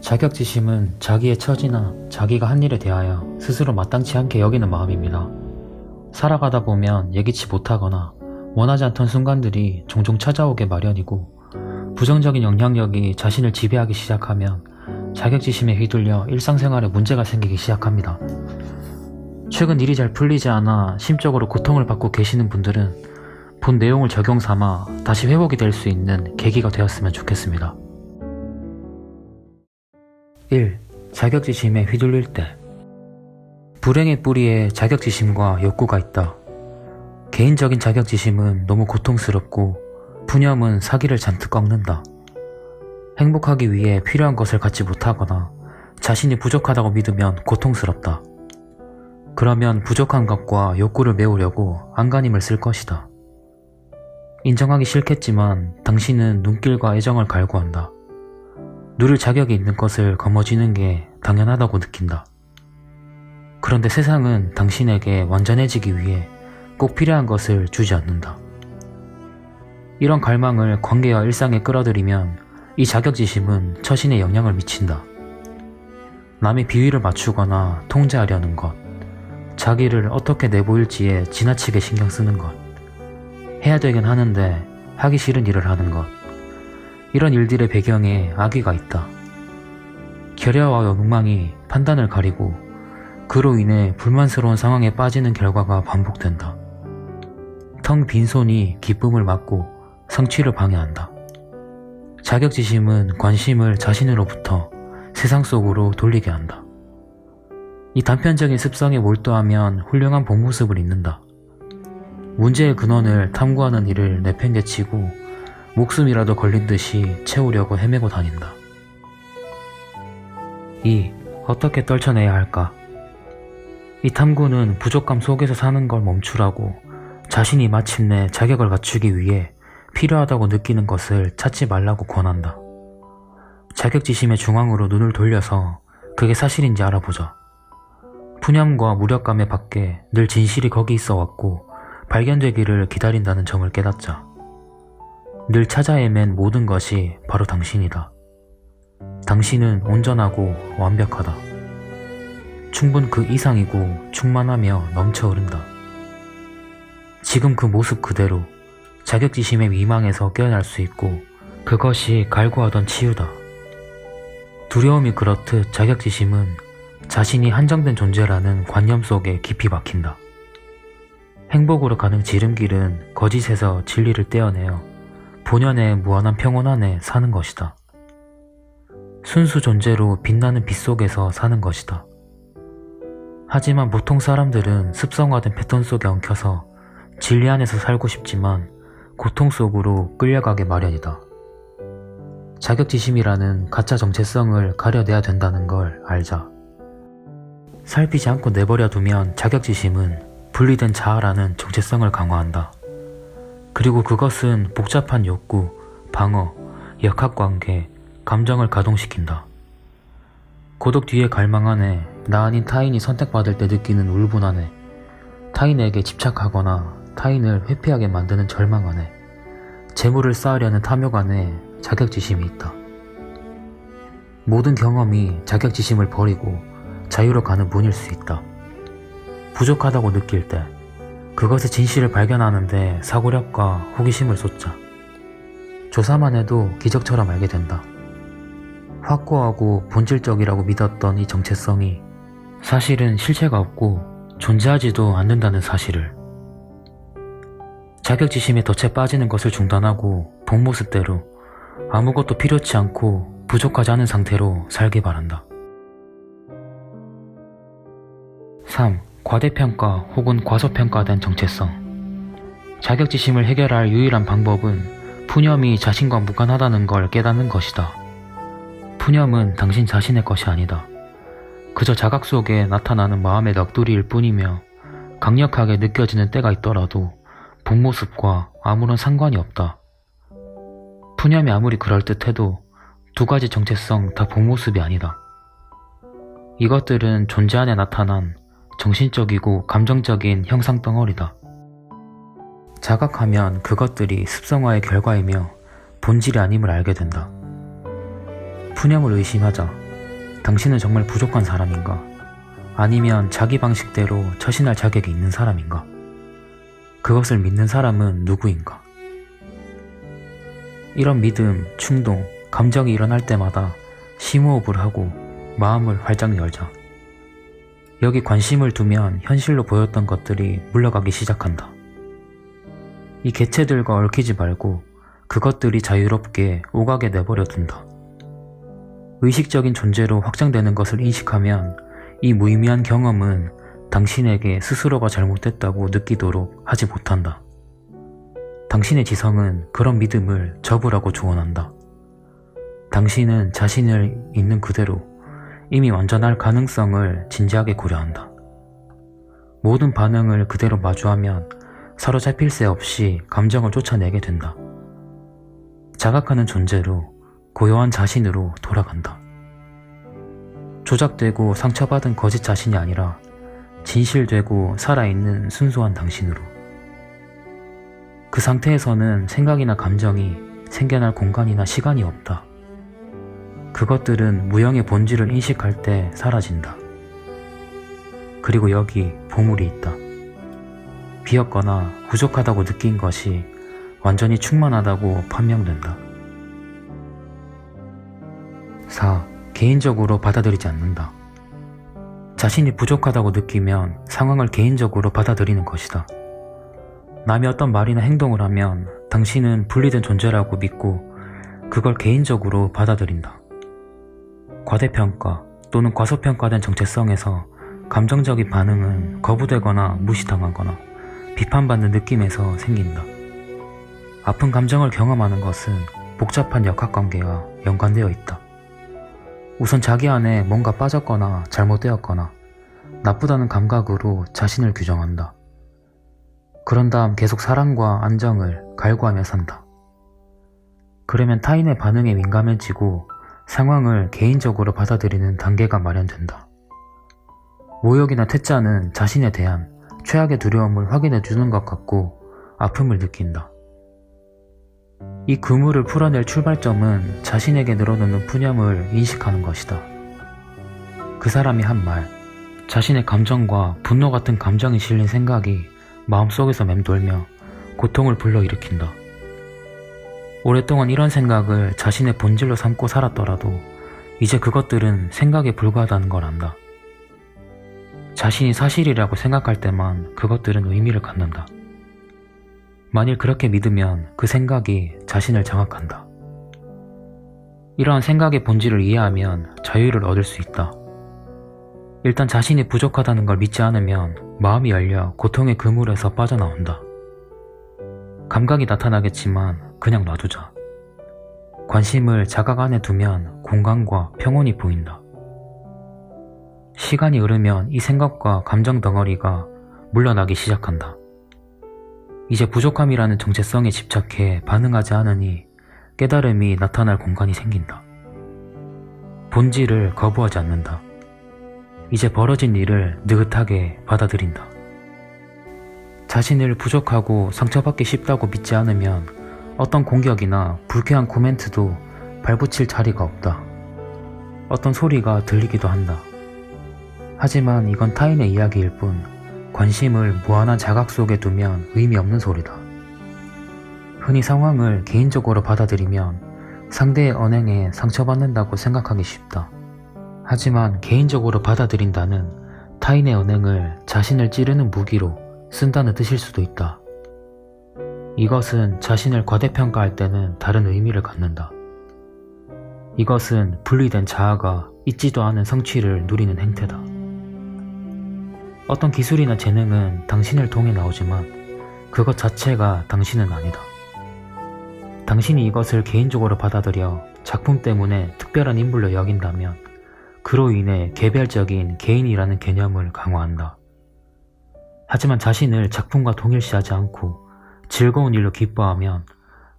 자격지심은 자기의 처지나 자기가 한 일에 대하여 스스로 마땅치 않게 여기는 마음입니다. 살아가다 보면 예기치 못하거나 원하지 않던 순간들이 종종 찾아오게 마련이고, 부정적인 영향력이 자신을 지배하기 시작하면 자격지심에 휘둘려 일상생활에 문제가 생기기 시작합니다. 최근 일이 잘 풀리지 않아 심적으로 고통을 받고 계시는 분들은 본 내용을 적용 삼아 다시 회복이 될 수 있는 계기가 되었으면 좋겠습니다. 1. 자격지심에 휘둘릴 때. 불행의 뿌리에 자격지심과 욕구가 있다. 개인적인 자격지심은 너무 고통스럽고 푸념은 사기를 잔뜩 꺾는다. 행복하기 위해 필요한 것을 갖지 못하거나 자신이 부족하다고 믿으면 고통스럽다. 그러면 부족한 것과 욕구를 메우려고 안간힘을 쓸 것이다. 인정하기 싫겠지만 당신은 눈길과 애정을 갈구한다. 누릴 자격이 있는 것을 거머쥐는 게 당연하다고 느낀다. 그런데 세상은 당신에게 완전해지기 위해 꼭 필요한 것을 주지 않는다. 이런 갈망을 관계와 일상에 끌어들이면 이 자격지심은 처신에 영향을 미친다. 남의 비위를 맞추거나 통제하려는 것, 자기를 어떻게 내보일지에 지나치게 신경 쓰는 것, 해야 되긴 하는데 하기 싫은 일을 하는 것, 이런 일들의 배경에 악의가 있다. 결여와 욕망이 판단을 가리고 그로 인해 불만스러운 상황에 빠지는 결과가 반복된다. 텅 빈 손이 기쁨을 막고 성취를 방해한다. 자격지심은 관심을 자신으로부터 세상 속으로 돌리게 한다. 이 단편적인 습성에 몰두하면 훌륭한 본 모습을 잇는다. 문제의 근원을 탐구하는 일을 내팽개치고 목숨이라도 걸린 듯이 채우려고 헤매고 다닌다. 2. 어떻게 떨쳐내야 할까? 이 탐구는 부족감 속에서 사는 걸 멈추라고, 자신이 마침내 자격을 갖추기 위해 필요하다고 느끼는 것을 찾지 말라고 권한다. 자격지심의 중앙으로 눈을 돌려서 그게 사실인지 알아보자. 푸념과 무력감의 밖에 늘 진실이 거기 있어 왔고 발견되기를 기다린다는 점을 깨닫자. 늘 찾아 헤맨 모든 것이 바로 당신이다. 당신은 온전하고 완벽하다. 충분 그 이상이고 충만하며 넘쳐 흐른다. 지금 그 모습 그대로 자격지심의 미망에서 깨어날 수 있고 그것이 갈구하던 치유다. 두려움이 그렇듯 자격지심은 자신이 한정된 존재라는 관념 속에 깊이 박힌다. 행복으로 가는 지름길은 거짓에서 진리를 떼어내어 본연의 무한한 평온 안에 사는 것이다. 순수 존재로 빛나는 빛 속에서 사는 것이다. 하지만 보통 사람들은 습성화된 패턴 속에 엉켜서 진리 안에서 살고 싶지만 고통 속으로 끌려가게 마련이다. 자격지심이라는 가짜 정체성을 가려내야 된다는 걸 알자. 살피지 않고 내버려 두면 자격지심은 분리된 자아라는 정체성을 강화한다. 그리고 그것은 복잡한 욕구, 방어, 역학관계, 감정을 가동시킨다. 고독 뒤에 갈망 안에 나 아닌 타인이 선택받을 때 느끼는 울분 안에, 타인에게 집착하거나 타인을 회피하게 만드는 절망 안에, 재물을 쌓으려는 탐욕 안에 자격지심이 있다. 모든 경험이 자격지심을 버리고 자유로 가는 문일 수 있다. 부족하다고 느낄 때 그것의 진실을 발견하는데 사고력과 호기심을 쏟자. 조사만 해도 기적처럼 알게 된다. 확고하고 본질적이라고 믿었던 이 정체성이 사실은 실체가 없고 존재하지도 않는다는 사실을. 자격지심에 덫에 빠지는 것을 중단하고 본 모습대로 아무것도 필요치 않고 부족하지 않은 상태로 살기 바란다. 3. 과대평가 혹은 과소평가된 정체성. 자격지심을 해결할 유일한 방법은 푸념이 자신과 무관하다는 걸 깨닫는 것이다. 푸념은 당신 자신의 것이 아니다. 그저 자각 속에 나타나는 마음의 넋두리일 뿐이며 강력하게 느껴지는 때가 있더라도 본 모습과 아무런 상관이 없다. 푸념이 아무리 그럴듯해도 두 가지 정체성 다 본 모습이 아니다. 이것들은 존재 안에 나타난 정신적이고 감정적인 형상 덩어리다. 자각하면 그것들이 습성화의 결과이며 본질이 아님을 알게 된다. 푸념을 의심하자. 당신은 정말 부족한 사람인가? 아니면 자기 방식대로 처신할 자격이 있는 사람인가? 그것을 믿는 사람은 누구인가? 이런 믿음, 충동, 감정이 일어날 때마다 심호흡을 하고 마음을 활짝 열자. 여기 관심을 두면 현실로 보였던 것들이 물러가기 시작한다. 이 개체들과 얽히지 말고 그것들이 자유롭게 오가게 내버려 둔다. 의식적인 존재로 확장되는 것을 인식하면 이 무의미한 경험은 당신에게 스스로가 잘못됐다고 느끼도록 하지 못한다. 당신의 지성은 그런 믿음을 접으라고 조언한다. 당신은 자신을 있는 그대로 이미 완전할 가능성을 진지하게 고려한다. 모든 반응을 그대로 마주하면 사로잡힐 새 없이 감정을 쫓아내게 된다. 자각하는 존재로 고요한 자신으로 돌아간다. 조작되고 상처받은 거짓 자신이 아니라 진실되고 살아있는 순수한 당신으로. 그 상태에서는 생각이나 감정이 생겨날 공간이나 시간이 없다. 그것들은 무형의 본질을 인식할 때 사라진다. 그리고 여기 보물이 있다. 비었거나 부족하다고 느낀 것이 완전히 충만하다고 판명된다. 4. 개인적으로 받아들이지 않는다. 자신이 부족하다고 느끼면 상황을 개인적으로 받아들이는 것이다. 남이 어떤 말이나 행동을 하면 당신은 분리된 존재라고 믿고 그걸 개인적으로 받아들인다. 과대평가 또는 과소평가된 정체성에서 감정적인 반응은 거부되거나 무시당하거나 비판받는 느낌에서 생긴다. 아픈 감정을 경험하는 것은 복잡한 역학관계와 연관되어 있다. 우선 자기 안에 뭔가 빠졌거나 잘못되었거나 나쁘다는 감각으로 자신을 규정한다. 그런 다음 계속 사랑과 안정을 갈구하며 산다. 그러면 타인의 반응에 민감해지고 상황을 개인적으로 받아들이는 단계가 마련된다. 모욕이나 퇴짜는 자신에 대한 최악의 두려움을 확인해 주는 것 같고 아픔을 느낀다. 이 그물을 풀어낼 출발점은 자신에게 늘어놓는 푸념을 인식하는 것이다. 그 사람이 한 말, 자신의 감정과 분노 같은 감정이 실린 생각이 마음속에서 맴돌며 고통을 불러일으킨다. 오랫동안 이런 생각을 자신의 본질로 삼고 살았더라도 이제 그것들은 생각에 불과하다는 걸 안다. 자신이 사실이라고 생각할 때만 그것들은 의미를 갖는다. 만일 그렇게 믿으면 그 생각이 자신을 장악한다. 이러한 생각의 본질을 이해하면 자유를 얻을 수 있다. 일단 자신이 부족하다는 걸 믿지 않으면 마음이 열려 고통의 그물에서 빠져나온다. 감각이 나타나겠지만 그냥 놔두자. 관심을 자각 안에 두면 공간과 평온이 보인다. 시간이 흐르면 이 생각과 감정 덩어리가 물러나기 시작한다. 이제 부족함이라는 정체성에 집착해 반응하지 않으니 깨달음이 나타날 공간이 생긴다. 본질을 거부하지 않는다. 이제 벌어진 일을 느긋하게 받아들인다. 자신을 부족하고 상처받기 쉽다고 믿지 않으면 어떤 공격이나 불쾌한 코멘트도 발붙일 자리가 없다. 어떤 소리가 들리기도 한다. 하지만 이건 타인의 이야기일 뿐 관심을 무한한 자각 속에 두면 의미 없는 소리다. 흔히 상황을 개인적으로 받아들이면 상대의 언행에 상처받는다고 생각하기 쉽다. 하지만 개인적으로 받아들인다는 타인의 언행을 자신을 찌르는 무기로 쓴다는 뜻일 수도 있다. 이것은 자신을 과대평가할 때는 다른 의미를 갖는다. 이것은 분리된 자아가 있지도 않은 성취를 누리는 행태다. 어떤 기술이나 재능은 당신을 통해 나오지만 그것 자체가 당신은 아니다. 당신이 이것을 개인적으로 받아들여 작품 때문에 특별한 인물로 여긴다면 그로 인해 개별적인 개인이라는 개념을 강화한다. 하지만 자신을 작품과 동일시하지 않고 즐거운 일로 기뻐하면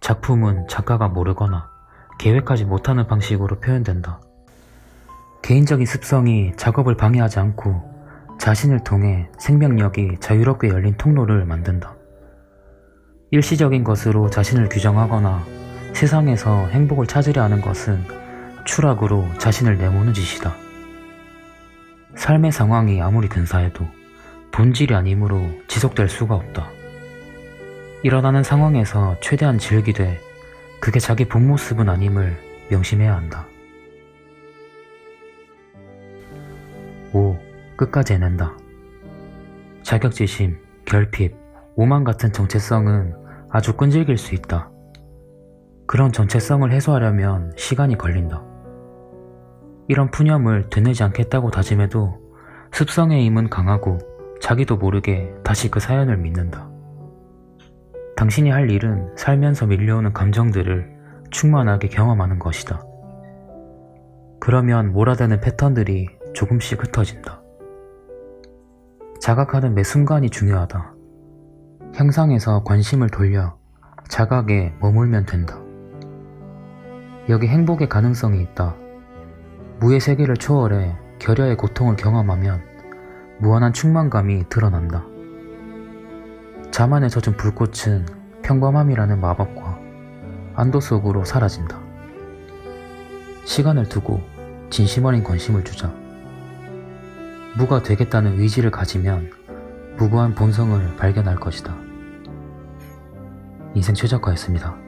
작품은 작가가 모르거나 계획하지 못하는 방식으로 표현된다. 개인적인 습성이 작업을 방해하지 않고 자신을 통해 생명력이 자유롭게 열린 통로를 만든다. 일시적인 것으로 자신을 규정하거나 세상에서 행복을 찾으려 하는 것은 추락으로 자신을 내모는 짓이다. 삶의 상황이 아무리 근사해도 본질이 아니므로 지속될 수가 없다. 일어나는 상황에서 최대한 즐기되 그게 자기 본 모습은 아님을 명심해야 한다. 5. 끝까지 해낸다. 자격지심, 결핍, 오만 같은 정체성은 아주 끈질길 수 있다. 그런 정체성을 해소하려면 시간이 걸린다. 이런 푸념을 되뇌지 않겠다고 다짐해도 습성의 힘은 강하고 자기도 모르게 다시 그 사연을 믿는다. 당신이 할 일은 살면서 밀려오는 감정들을 충만하게 경험하는 것이다. 그러면 몰아대는 패턴들이 조금씩 흩어진다. 자각하는 매 순간이 중요하다. 형상에서 관심을 돌려 자각에 머물면 된다. 여기 행복의 가능성이 있다. 무의 세계를 초월해 결여의 고통을 경험하면 무한한 충만감이 드러난다. 자만에 젖은 불꽃은 평범함이라는 마법과 안도 속으로 사라진다. 시간을 두고 진심 어린 관심을 주자. 무가 되겠다는 의지를 가지면 무고한 본성을 발견할 것이다. 인생 최적화였습니다.